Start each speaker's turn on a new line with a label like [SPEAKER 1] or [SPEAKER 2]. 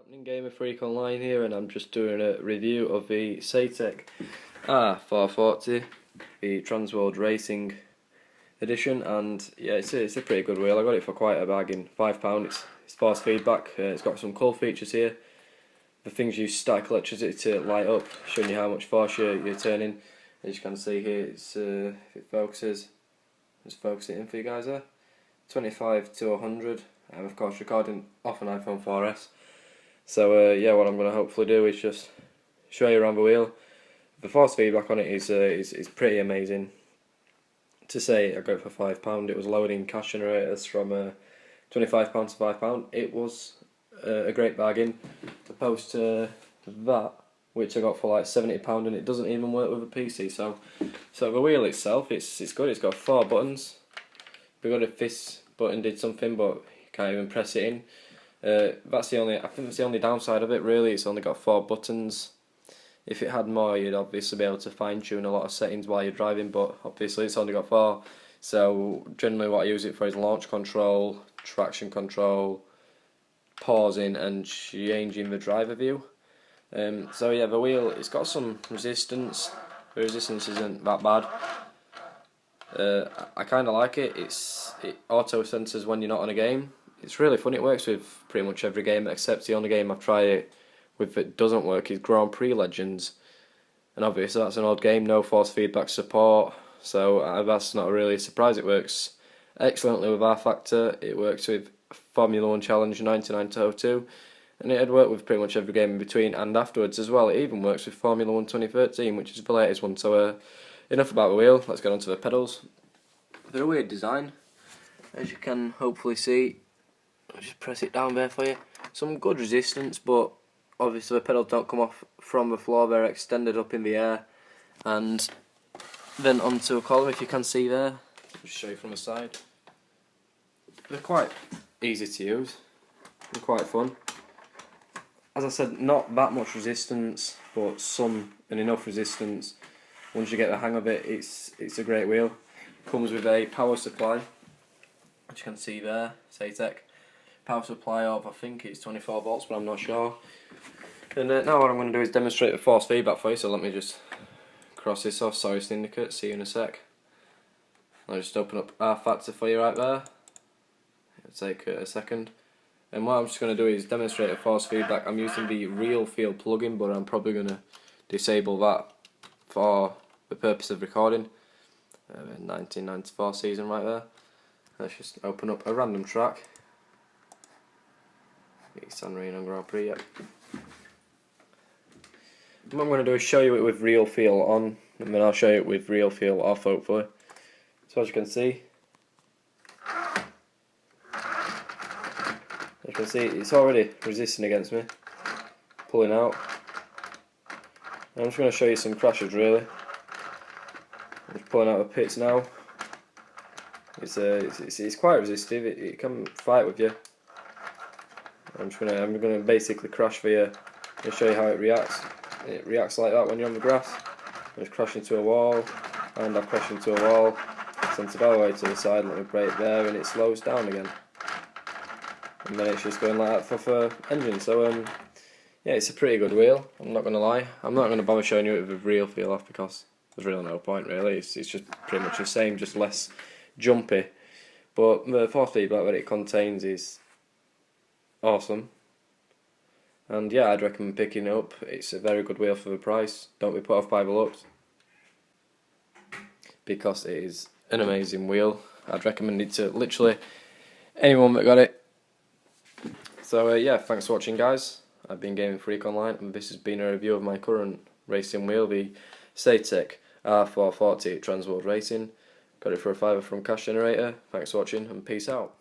[SPEAKER 1] happening, Gamer Freak Online here, and I'm just doing a review of the Saitek R440, the Transworld Racing edition, and yeah, it's a pretty good wheel. I got it for quite a bargain, £5. It's fast feedback. It's got some cool features here. The things use static electricity to light up, showing you how much force you're turning. As you can see here, it's if it focuses, just focus it in for you guys there. 25 to 100. I'm of course recording off an iPhone 4S. So yeah, what I'm going to hopefully do is just show you around the wheel. The force feedback on it is pretty amazing. To say I got it for £5, it was loading cash generators from £25 to £5. It was a great bargain, opposed to that, which I got for like £70, and it doesn't even work with a PC. So the wheel itself, it's good. It's got 4 buttons. We got if this button did something, but you can't even press it in. I think that's the only downside of it really. It's only got 4 buttons. If it had more, you'd obviously be able to fine tune a lot of settings while you're driving, but obviously it's only got 4. So generally what I use it for is launch control, traction control, pausing and changing the driver view. So yeah, the wheel, it's got some resistance. The resistance isn't that bad. I kind of like it. It auto sensors when you're not on a game. It's really fun. It works with pretty much every game, except the only game I've tried it with that doesn't work is Grand Prix Legends, and obviously that's an old game, no force feedback support, so that's not really a surprise. It works excellently with R-Factor. It works with Formula 1 Challenge 99-02, and it had worked with pretty much every game in between and afterwards as well. It even works with Formula 1 2013, which is the latest one. So enough about the wheel, let's get on to the pedals. They're a weird design, as you can hopefully see. I'll just press it down there for you. Some good resistance, but obviously the pedals don't come off from the floor, they're extended up in the air and then onto a column, if you can see there. I'll just show you from the side. They're quite easy to use, they're quite fun. As I said, not that much resistance, but some and enough resistance. Once you get the hang of it, it's a great wheel. Comes with a power supply, which you can see there, Saitek. Power supply of, I think it's 24 volts, but I'm not sure. And now what I'm going to do is demonstrate the force feedback for you, so let me just cross this off. Sorry Syndicate, see you in a sec. I'll just open up R-Factor for you right there. It'll take a second. And what I'm just going to do is demonstrate the force feedback. I'm using the Real Feel plugin, but I'm probably going to disable that for the purpose of recording. 1994 season right there. Let's just open up a random track. San Marino Grand Prix, yep. What I'm going to do is show you it with Real Feel on, and then I'll show you it with Real Feel off, hopefully. So as you can see, it's already resisting against me, pulling out. And I'm just going to show you some crashes really. I'm just pulling out the pits now. It's quite resistive. It can fight with you. I'm gonna basically crash for you and show you how it reacts. It reacts like that when you're on the grass. I just crash into a wall, and I crash into a wall, sent it all the way to the side, let me brake there, and it slows down again. And then it's just going like that for engine. So yeah, it's a pretty good wheel, I'm not gonna lie. I'm not gonna bother showing you it with a Real Feel off because there's really no point really. It's just pretty much the same, just less jumpy. But the force feedback that it contains is awesome, and yeah, I'd recommend picking it up. It's a very good wheel for the price. Don't be put off by the looks, because it is an amazing wheel. I'd recommend it to literally anyone that got it. So yeah, thanks for watching guys. I've been Gaming Freak Online, and this has been a review of my current racing wheel, the Saitek R440 Transworld Racing. Got it for a £5 from Cash Generator. Thanks for watching, and peace out.